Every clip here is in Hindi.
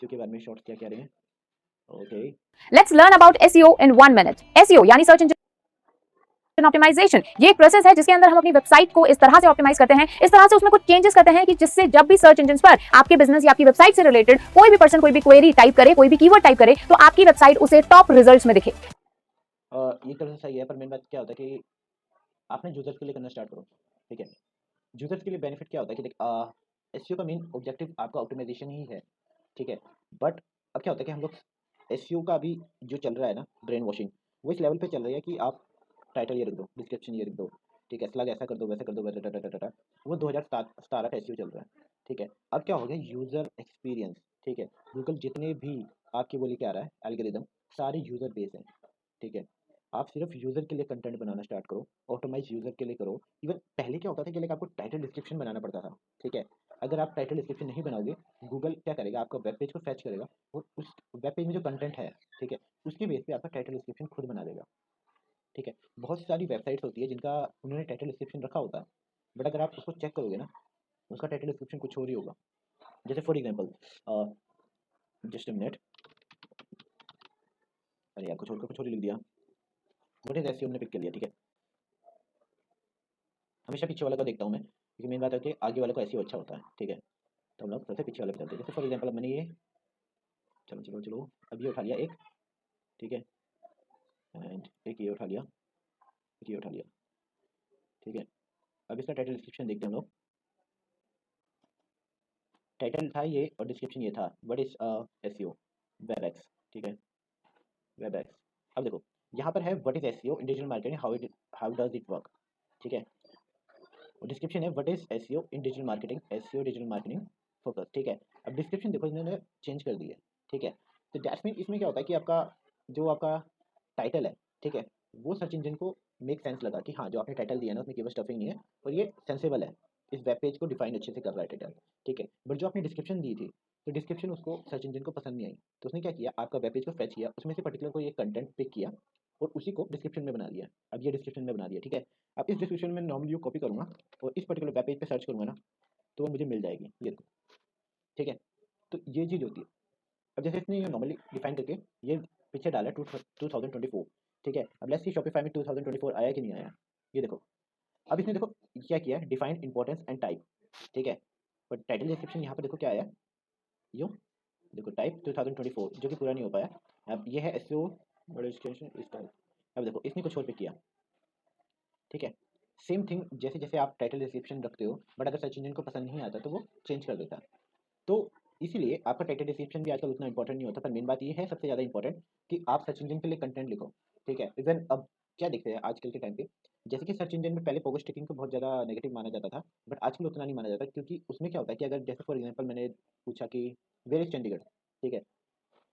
एसईओ के बारे में शॉर्ट्स क्या कह रहे हैं। Okay, Let's learn about SEO in 1 minute. SEO यानी सर्च इंजन ऑप्टिमाइजेशन, ये एक प्रोसेस है जिसके अंदर हम अपनी वेबसाइट को इस तरह से ऑप्टिमाइज करते हैं, इस तरह से उसमें कुछ चेंजेस करते हैं कि जिससे जब भी सर्च इंजन पर आपके बिजनेस या आपकी वेबसाइट से रिलेटेड कोई भी पर्सन कोई भी क्वेरी टाइप करे, कोई भी कीवर्ड टाइप करे, तो आपकी वेबसाइट उसे टॉप रिजल्ट्स में दिखे। ये तरह से सही है, पर मेन बात क्या होता है कि आपने यूजर्स के लिए करना स्टार्ट करो। ठीक है, यूजर्स के लिए बेनिफिट क्या होता है कि देख एसईओ का मेन ऑब्जेक्टिव आपका ऑप्टिमाइजेशन ही है। ठीक है, बट अब क्या होता है कि हम लोग एसईओ का अभी जो चल रहा है ना, ब्रेन वॉशिंग, वो इस लेवल पे चल रही है कि आप टाइटल ये रख दो, डिस्क्रिप्शन ये रख दो, ठीक है, स्लग ऐसा कर दो, वैसा कर दो, वैसा टाटा। वो 2017 का एसईओ चल रहा है। ठीक है, अब क्या हो गया, यूजर एक्सपीरियंस। ठीक है, गूगल जितने भी आपकी बोली क्या रहा है एल्गोरिदम, सारे यूजर बेस हैं। ठीक है, आप सिर्फ यूजर के लिए कंटेंट बनाना स्टार्ट करो, ऑटोमाइज यूजर के लिए करो। इवन पहले क्या होता था कि लाइक आपको टाइटल डिस्क्रिप्शन बनाना पड़ता था। ठीक है, अगर आप टाइटल डिस्क्रिप्शन नहीं बनाओगे, गूगल क्या करेगा, आपका वेब पेज को फैच करेगा और उस वेब पेज में जो कंटेंट है, ठीक है, उसके बेस पे आपका टाइटल डिस्क्रिप्शन खुद बना देगा। ठीक है, बहुत सारी वेबसाइट्स होती है जिनका उन्होंने टाइटल डिस्क्रिप्शन रखा होता है, बट अगर आप उसको चेक करोगे ना, उसका टाइटल डिस्क्रिप्शन कुछ और ही होगा। जैसे for example, just a minute, अरे यार कुछ और ही लिख दिया, बट ऐसे हमने पिक कर लिया। ठीक है, हमेशा पीछे वाले को देखता हूँ मैं, क्योंकि मेन बात है कि आगे वाले को ऐसे ही अच्छा होता है। ठीक है, तो हम लोग सबसे पीछे वाले पे चलते हैं। जैसे फॉर एग्जांपल अब मैंने ये, चलो चलो चलो, अब ये उठा लिया एक। ठीक है, एंड एक ये उठा लिया, एक ये उठा लिया। ठीक है, अब इसका टाइटल डिस्क्रिप्शन देखते हैं हम लोग। टाइटल था ये और डिस्क्रिप्शन ये था, what is SEO, web x. ठीक है, वेब एक्स। अब देखो, यहाँ पर है what is SEO in digital marketing, how does it work. ठीक है, और डिस्क्रिप्शन है what is SEO in digital marketing, SEO digital marketing focus. ठीक है, अब डिस्क्रिप्शन देखो इन्होंने चेंज कर दी है। ठीक है, तो दैट्स मीन इसमें क्या होता है कि आपका जो आपका टाइटल है, ठीक है, वो सर्च इंजन को मेक सेंस लगा कि हाँ जो आपने टाइटल दिया है ना, उसमें केवल स्टफिंग नहीं है और ये सेंसेबल है, इस वेब पेज को डिफाइन अच्छे से कर रहा है टाइटल। ठीक है, बट जो आपने डिस्क्रिप्शन दी थी, तो डिस्क्रिप्शन उसको सर्च इंजन को पसंद नहीं आई, तो उसने क्या किया, आपका वेब पेज को फेच किया, उसमें से पर्टिकुलर कोई एक कंटेंट पिक किया और उसी को डिस्क्रिप्शन में बना दिया। अब ये डिस्क्रिप्शन में बना दिया। ठीक है, अब इस डिस्क्रिप्शन में नॉर्मली कॉपी करूँगा और इस पर्टिकुलर वेब पेज पे सर्च करूँगा ना, तो वो मुझे मिल जाएगी, ये देखो। ठीक है, तो ये चीज़ होती है। अब जैसे इसने ये नॉर्मली डिफाइन करके ये पीछे डाला 2024। ठीक है, अब लेट्स सी शॉपिफाई में 2024 आया कि नहीं आया, ये देखो। अब इसने देखो क्या किया है, डिफाइन इंपॉर्टेंस एंड टाइप। ठीक है, बट टाइटल डिस्क्रिप्शन यहाँ पर देखो क्या आया, यो देखो टाइप 2024, जो कि पूरा नहीं हो पाया। अब ये है एसईओ मॉडिफिकेशन इस टाइप। अब देखो इसने कुछ और पे किया। ठीक है, सेम थिंग, जैसे जैसे आप टाइटल डिस्क्रिप्शन रखते हो, बट अगर सर्च इंजन को पसंद नहीं आता तो वो चेंज कर देता है। तो इसीलिए आपका टाइटल डिस्क्रिप्शन भी आजकल उतना इंपॉर्टेंट नहीं होता, पर मेन बात ये है सबसे ज़्यादा इंपॉर्टेंट कि आप सर्च इंजन के लिए कंटेंट लिखो। ठीक है, इवन अब क्या देखते हैं आजकल के टाइम पे, जैसे कि सर्च इंजन में पहले पोगो स्टिकिंग को बहुत ज़्यादा नेगेटिव माना जाता था, बट आजकल उतना नहीं माना जाता, क्योंकि उसमें क्या होता है कि अगर जैसे फॉर एग्जांपल मैंने पूछा कि वेयर इज चंडीगढ़। ठीक है,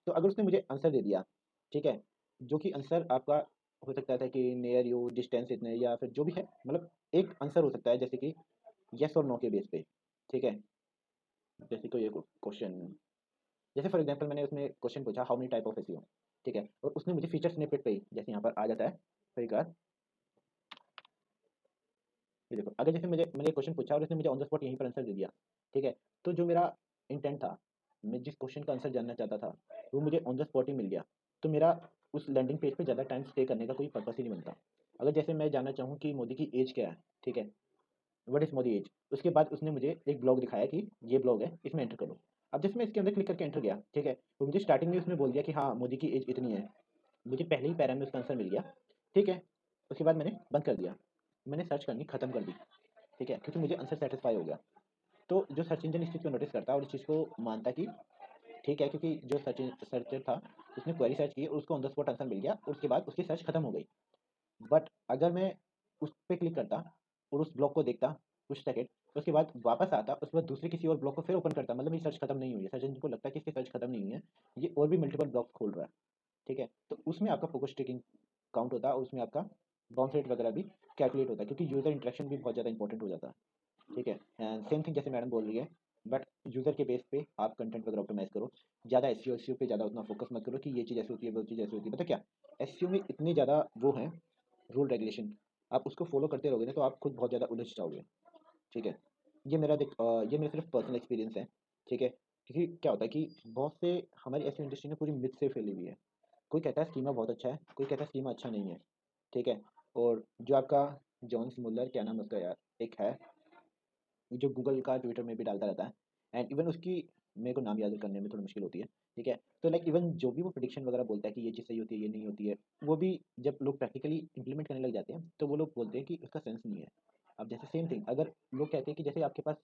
तो अगर उसने मुझे आंसर दे दिया, ठीक है, जो कि आंसर आपका हो सकता था कि नियर यू, डिस्टेंस इतने, या फिर जो भी है, मतलब एक आंसर हो सकता है जैसे कि यस और नो के बेस पे। ठीक है, जैसे कोई क्वेश्चन, जैसे फॉर एग्जांपल मैंने उसमें क्वेश्चन पूछा how many type of SEO. ठीक है, और उसने मुझे फीचर स्निपेट पे ही, जैसे यहाँ पर आ जाता है कई बार, ये देखो, अगर जैसे मैंने क्वेश्चन पूछा और उसने मुझे ऑन द स्पॉट यहीं पर आंसर दे दिया। ठीक है, तो जो मेरा इंटेंट था, मैं जिस क्वेश्चन का आंसर जानना चाहता था, वो मुझे ऑन द स्पॉट ही मिल गया। तो मेरा उस लैंडिंग पेज पे ज़्यादा टाइम स्टे करने का कोई पर्पस ही नहीं बनता। अगर जैसे मैं जानना चाहूँ कि मोदी की एज क्या है, ठीक है, व्हाट इज मोदी एज, उसके बाद उसने मुझे एक ब्लॉग दिखाया कि ये ब्लॉग है, इसमें एंटर करो। अब जैसे मैं इसके अंदर क्लिक करके एंटर गया, ठीक है, तो मुझे स्टार्टिंग में उसने बोल दिया कि हाँ मोदी की एज इतनी है, मुझे पहले ही पैरा में उसका आंसर मिल गया। ठीक है, उसके बाद मैंने बंद कर दिया, मैंने सर्च करनी खत्म कर दी। ठीक है, क्योंकि मुझे आंसर सेटिस्फाई हो गया। तो जो सर्च इंजन इस चीज़ को नोटिस करता है और इस चीज़ को मानता कि ठीक है, क्योंकि जो सर्चर था उसने क्वेरी सर्च की और उसको ऑन द स्पॉट आंसर मिल गया और उसके बाद उसकी सर्च खत्म हो गई। बट अगर मैं उस पर क्लिक करता और उस ब्लॉक को देखता कुछ सेकंड, उसके बाद वापस आता, उसके बाद दूसरे किसी और ब्लॉक को फिर ओपन करता, मतलब ये सर्च खत्म नहीं हुई है, सर्च इंजन को लगता है कि इसकी सर्च खत्म नहीं हुई है, ये और भी मल्टीपल ब्लॉक खोल रहा है। ठीक है, तो उसमें आपका फोकस टेकिंग काउंट होता है और उसमें आपका बाउंस रेट वगैरह भी कैलकुलेट होता है, क्योंकि यूज़र इंटरेक्शन भी बहुत ज़्यादा इंपॉर्टेंट हो जाता है। ठीक है, एंड सेम थिंग जैसे मैडम बोल रही है, बट यूज़र के बेस पे आप कंटेंट वगैरह ऑप्टिमाइज़ करो। ज़्यादा एसईओ पे ज़्यादा उतना फोकस मत करो कि ये चीज़ ऐसी होती है, वो चीज़ ऐसी होती है। पता क्या, एसईओ में इतनी ज़्यादा वो हैं रूल रेगुलेशन, आप उसको फॉलो करते रहोगे ना तो आप खुद बहुत ज़्यादा उलझ जाओगे। ठीक है, ये मेरा सिर्फ पर्सनल एक्सपीरियंस है। ठीक है, क्योंकि क्या होता है कि बहुत से हमारी ऐसी इंडस्ट्री में पूरी मिथ से फैली हुई है। कोई कहता है स्कीमा बहुत अच्छा है, कोई कहता है स्कीमा अच्छा नहीं है, ठीक है? और जो आपका जॉन्स मुलर, क्या नाम है उसका यार, एक है जो गूगल का ट्विटर में भी डालता रहता है, एंड इवन उसकी मेरे को नाम याद करने में थोड़ी मुश्किल होती है, ठीक है? तो लाइक इवन जो भी वो प्रेडिक्शन वगैरह बोलता है कि ये चीज़ सही होती है, ये नहीं होती है, वो भी जब लोग प्रैक्टिकली इंप्लीमेंट करने लग जाते हैं तो वो लोग बोलते हैं कि उसका सेंस नहीं है। अब जैसे सेम थिंग, अगर लोग कहते हैं कि जैसे आपके पास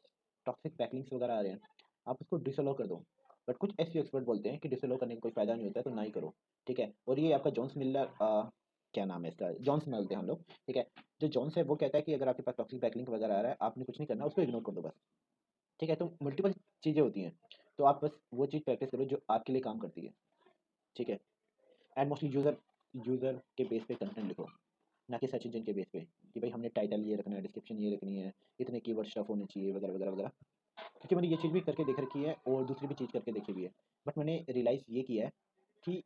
टॉक्सिक बैकलिंक्स वगैरह आ रहे हैं, आप उसको डिसअलाउ कर दो, बट कुछ ऐसे एक्सपर्ट बोलते हैं कि डिसअलाउ करने का कोई फ़ायदा नहीं होता है, तो ना ही करो, ठीक है? और ये आपका जॉन्स मिलर, क्या नाम है इसका, जॉन्स बोलते हैं हम लोग, ठीक है? जो जॉन्स है वो कहता है कि अगर आपके पास टॉक्सिक बैकलिंक वगैरह आ रहा है, आपने कुछ नहीं करना, उसको इग्नोर कर दो बस, ठीक है? तो मल्टीपल चीज़ें होती हैं, तो आप बस वो चीज़ प्रैक्टिस करो जो आपके लिए काम करती है, ठीक है? एंड मोस्टली यूज़र यूज़र के बेस पे कंटेंट लिखो, ना कि सर्च इंजन के बेस पे कि भाई हमने टाइटल ये रखना है, डिस्क्रिप्शन ये रखनी है, इतने कीवर्ड स्टफ होने चाहिए वगैरह वगैरह वगैरह। क्योंकि मैंने ये चीज़ भी करके देख रखी है और दूसरी भी चीज़ करके देखी हुई है, बट मैंने रियलाइज़ ये किया है कि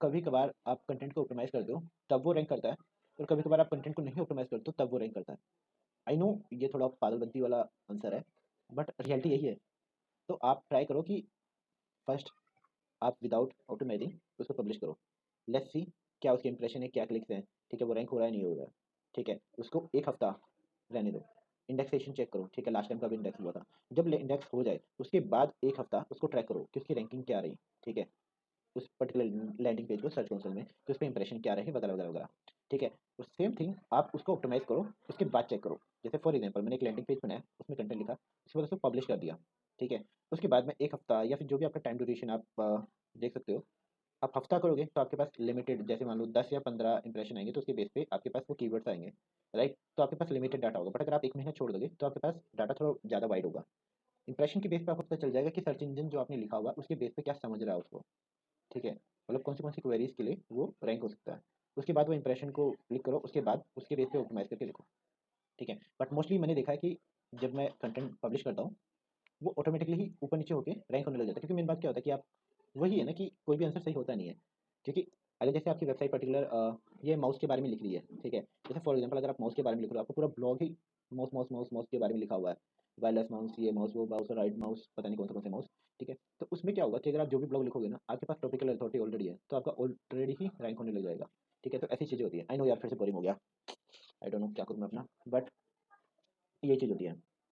कभी कभार आप कंटेंट को ऑप्टिमाइज़ करते हो तब वो रैंक करता है, और कभी कभार आप कंटेंट को नहीं ऑप्टिमाइज़ करते हो तब वो रैंक करता है। आई नो ये थोड़ा पागलपंती वाला आंसर है, बट रियलिटी यही है। तो आप ट्राई करो कि फर्स्ट आप विदाउट ऑटोमेटिंग उसको पब्लिश करो। लेट्स सी क्या उसके इंप्रेशन है, क्या क्लिक्स हैं, ठीक है? वो रैंक हो रहा है, नहीं हो रहा है, ठीक है? उसको 1 हफ्ता रहने दो। इंडेक्सेशन चेक करो, ठीक है? लास्ट टाइम कब इंडेक्स हुआ था। जब ले इंडेक्स हो जाए, उसके बाद 1 हफ्ता उसको ट्रैक करो कि उसकी रैंकिंग क्या रही, ठीक है? उस पर्टिकुलर लैंडिंग पेज को सर्च कंसोल में कि उस पे इंप्रेशन क्या रहे वगैरह, वगैरह, वगैरह, ठीक है? तो सेम थिंग आप उसको ऑप्टिमाइज़ करो, उसके बाद चेक करो। जैसे फॉर एग्ज़ाम्पल मैंने एक लैंडिंग पेज बनाया, उसमें कंटेंट लिखा, उसके बाद उसको पब्लिश कर दिया, ठीक है? उसके बाद में 1 हफ्ता या फिर जो भी आपका टाइम ड्यूरेशन आप देख सकते हो, आप हफ्ता करोगे तो आपके पास लिमिटेड, जैसे मान लो 10 या 15 इंप्रेशन आएँगे, तो उसके बेस पे आपके पास वो कीवर्ड्स आएँगे, राइट? तो आपके पास लिमिटेड डाटा होगा, बट अगर आप 1 महीना छोड़ दोगे तो आपके पास डाटा थोड़ा ज़्यादा वाइड होगा। इंप्रेशन के बेस पे आपको पता चल जाएगा कि सर्च इंजन जो आपने लिखा हुआ है उसके बेस पे क्या समझ रहा है उसको, ठीक है? मतलब कौन सी क्वेरीज़ के लिए वो रैंक हो सकता है। उसके बाद वो इंप्रेशन को क्लिक करो, उसके बाद उसके बेस पे ऑप्टिमाइज़ करके लिखो, ठीक है? बट मोस्टली मैंने देखा है कि जब मैं कंटेंट पब्लिश करता हूँ, वो ऑटोमेटिकली ही ऊपर-नीचे होके रैंक होने लग जाता है, क्योंकि मेन बात क्या होता है कि आप, वही है ना कि कोई भी आंसर सही होता नहीं है। क्योंकि अगर जैसे आपकी वेबसाइट पर्टिकुलर ये माउस के बारे में लिख रही है, ठीक है? जैसे फॉर एग्ज़ाम्पल अगर आप माउस के बारे में लिख रहे हो, आपका पूरा ब्लॉग ही माउस, माउस, माउस, माउस के बारे में लिखा हुआ है। वायरलेस माउस, ये माउस, वो माउस, राइट माउस, पता नहीं कौन से माउस, ठीक है? तो उसमें क्या होगा कि अगर आप जो भी ब्लॉग लिखोगे ना, आपके पास टॉपिकल अथॉरिटी ऑलरेडी है, तो आपका ऑलरेडी ही रैंक होने लग जाएगा, ठीक है? तो ऐसी चीज़ें होती हैं। आई नो यार, फिर से बोरिंग हो गया। आई डोंट नो क्या करूँ मैं अपना, बट ये चीज़ होती है।